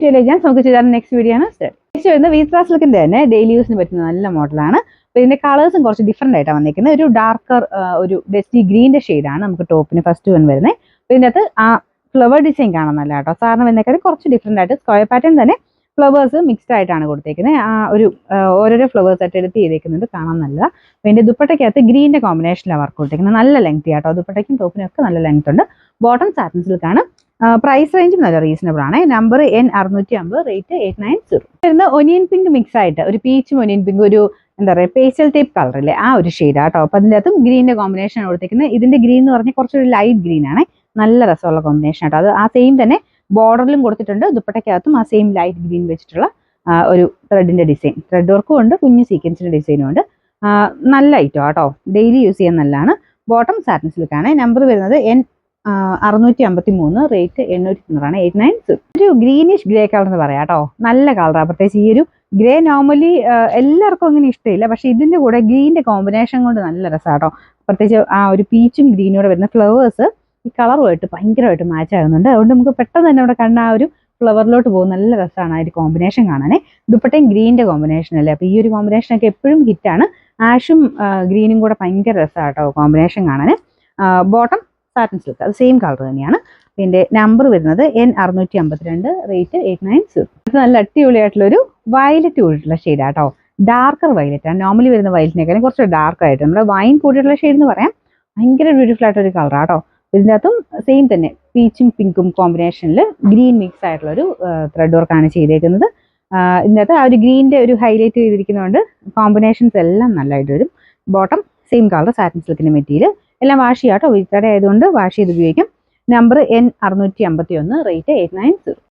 നമുക്ക് ചെയ്താൽ next video ആണ്. നെക്സ്റ്റ് വരുന്നത് വീത്ര സിൽക്കിന്റെ തന്നെ ഡെയിലി യൂസിന് പറ്റുന്ന നല്ല മോഡലാണ്. അപ്പോൾ ഇതിന്റെ കളേഴ്സും കുറച്ച് ഡിഫറെന്റ് ആയിട്ടാണ് വന്നിരിക്കുന്നത്. ഒരു ഡാർക്കർ ഒരു ഡസ്റ്റി ഗ്രീൻ്റെ ഷെയ്ഡാണ് നമുക്ക് ടോപ്പിന് ഫസ്റ്റ് വൺ വരുന്നത്. അപ്പോൾ ഇതിനകത്ത് ആ ഫ്ലവർ ഡിസൈൻ കാണാൻ നല്ല കേട്ടോ. സാറിന് വരുന്നേക്കാൾ കുറച്ച് ഡിഫറെന്റ് ആയിട്ട് സ്ക്വയർ പാറ്റേൺ തന്നെ ഫ്ലവേഴ്സ് മിക്സ്ഡ് ആയിട്ടാണ് കൊടുത്തേക്കുന്നത്. ആ ഒരു ഓരോരോ ഫ്ലവേഴ്സ് ആയിട്ട് എടുത്ത് ചെയ്തേക്കുന്നത് കാണാൻ നല്ലതാണ്. അപ്പോൾ ഇതിന്റെ ദുപ്പട്ടയ്ക്കകത്ത് ഗ്രീൻ്റെ കോമ്പിനേഷനിലാണ് വർക്ക് കൊടുത്തേക്കുന്നത്. നല്ല ലെങ്ത് കേട്ടോ. ദുപ്പട്ടയ്ക്കും ടോപ്പിനും ഒക്കെ നല്ല ലെങ്ത് ഉണ്ട്. ബോട്ടം സാറ്റിൻ സിൽക്കാണ്. പ്രൈസ് റേഞ്ചും നല്ല റീസണബിൾ ആണ്. Number N650, rate 890. വരുന്ന ഒനിയൻ പിങ്ക് മിക്സ് ആയിട്ട് ഒരു പീച്ചും ഒനിയൻ പിങ്ക് ഒരു എന്താ പറയുക പേസ്റ്റൽ ടൈപ്പ് കളറില്ലേ ആ ഒരു ഷെയ്ഡാണ് കേട്ടോ. അപ്പോൾ അതിൻ്റെ അകത്തും ഗ്രീൻ്റെ കോമ്പിനേഷൻ കൊടുത്തേക്കുന്നത്. ഇതിന്റെ ഗ്രീൻ എന്ന് പറഞ്ഞാൽ കുറച്ചൊരു ലൈറ്റ് ഗ്രീൻ ആണ്. നല്ല രസമുള്ള കോമ്പിനേഷൻ ആട്ടോ. അത് ആ സെയിം തന്നെ ബോർഡറിലും കൊടുത്തിട്ടുണ്ട്. ദുപ്പട്ടയ്ക്കകത്തും ആ സെയിം ലൈറ്റ് ഗ്രീൻ വെച്ചിട്ടുള്ള ഒരു ത്രെഡിന്റെ ഡിസൈൻ, ത്രെഡ് വർക്കും ഉണ്ട്, കുഞ്ഞു സീക്വൻസിന്റെ ഡിസൈനും ഉണ്ട്. നല്ല ഐറ്റം കേട്ടോ. ഡെയിലി യൂസ് ചെയ്യാൻ നല്ലതാണ്. Bottom satin സിൽക്കാണ്. നമ്പർ വരുന്നത് N653, റേറ്റ് 890, 890. ഒരു ഗ്രീനിഷ് ഗ്രേ കളർ എന്ന് പറയാം കേട്ടോ. നല്ല കളറാണ്. പ്രത്യേകിച്ച് ഈ ഒരു ഗ്രേ നോർമലി എല്ലാവർക്കും അങ്ങനെ ഇഷ്ടമില്ല. പക്ഷെ ഇതിന്റെ കൂടെ ഗ്രീൻ്റെ കോമ്പിനേഷൻ കൊണ്ട് നല്ല രസമാണ് കേട്ടോ. പ്രത്യേകിച്ച് ആ ഒരു പീച്ചും ഗ്രീനോടെ വരുന്ന ഫ്ലവേഴ്സ് ഈ കളറുമായിട്ട് ഭയങ്കരമായിട്ട് മാച്ച് ആകുന്നുണ്ട്. അതുകൊണ്ട് നമുക്ക് പെട്ടെന്ന് തന്നെ അവിടെ കണ്ട ആ ഒരു ഫ്ലവറിലോട്ട് പോകും. നല്ല രസമാണ് ആ ഒരു കോമ്പിനേഷൻ കാണാനേ. ദുപ്പട്ടയും ഗ്രീൻ്റെ കോമ്പിനേഷൻ അല്ലേ. അപ്പോൾ ഈ ഒരു കോമ്പിനേഷനൊക്കെ എപ്പോഴും ഹിറ്റാണ്. ആഷും ഗ്രീനും കൂടെ ഭയങ്കര രസമാണ് കേട്ടോ കോമ്പിനേഷൻ കാണാൻ. ബോട്ടം സാറ്റിൻ സിൽക്ക്, അത് സെയിം കളർ തന്നെയാണ്. പിന്നെ നമ്പർ വരുന്നത് N652, റേറ്റ് 890. ഇത് നല്ല അടിപൊളിയായിട്ടുള്ളൊരു വയലറ്റ് കൂടിയിട്ടുള്ള ഷെയ്ഡാണ് കേട്ടോ. ഡാർക്കർ വയലറ്റ് ആണ്. നോർമലി വരുന്ന വയലറ്റിനേക്കാളും കുറച്ച് ഡാർക്ക് ആയിട്ട് നമ്മുടെ വൈൻ കൂടിയിട്ടുള്ള ഷെയ്ഡ് എന്ന് പറയാം. ഭയങ്കര ബ്യൂട്ടിഫുൾ ആയിട്ടൊരു കളറാണ് കേട്ടോ. ഇതിൻ്റെ അകത്തും സെയിം തന്നെ പീച്ചും പിങ്കും കോമ്പിനേഷനിൽ ഗ്രീൻ മിക്സ് ആയിട്ടുള്ളൊരു ത്രെഡ് വർക്കാണ് ചെയ്തേക്കുന്നത്. ഇതിനകത്ത് ആ ഒരു ഗ്രീൻ്റെ ഒരു ഹൈലൈറ്റ് ചെയ്തിരിക്കുന്നതുകൊണ്ട് കോമ്പിനേഷൻസ് എല്ലാം നല്ലതായിട്ട് വരും. ബോട്ടം സെയിം കളർ സാറ്റിൻ സിൽക്കിൻ്റെ മെറ്റീരിയൽ. എല്ലാം വാഷ് ചെയ്യാം കേട്ടോ. വിത്തട ആയതുകൊണ്ട് വാഷ് ചെയ്ത് ഉപയോഗിക്കാം. Number N651, rate 890.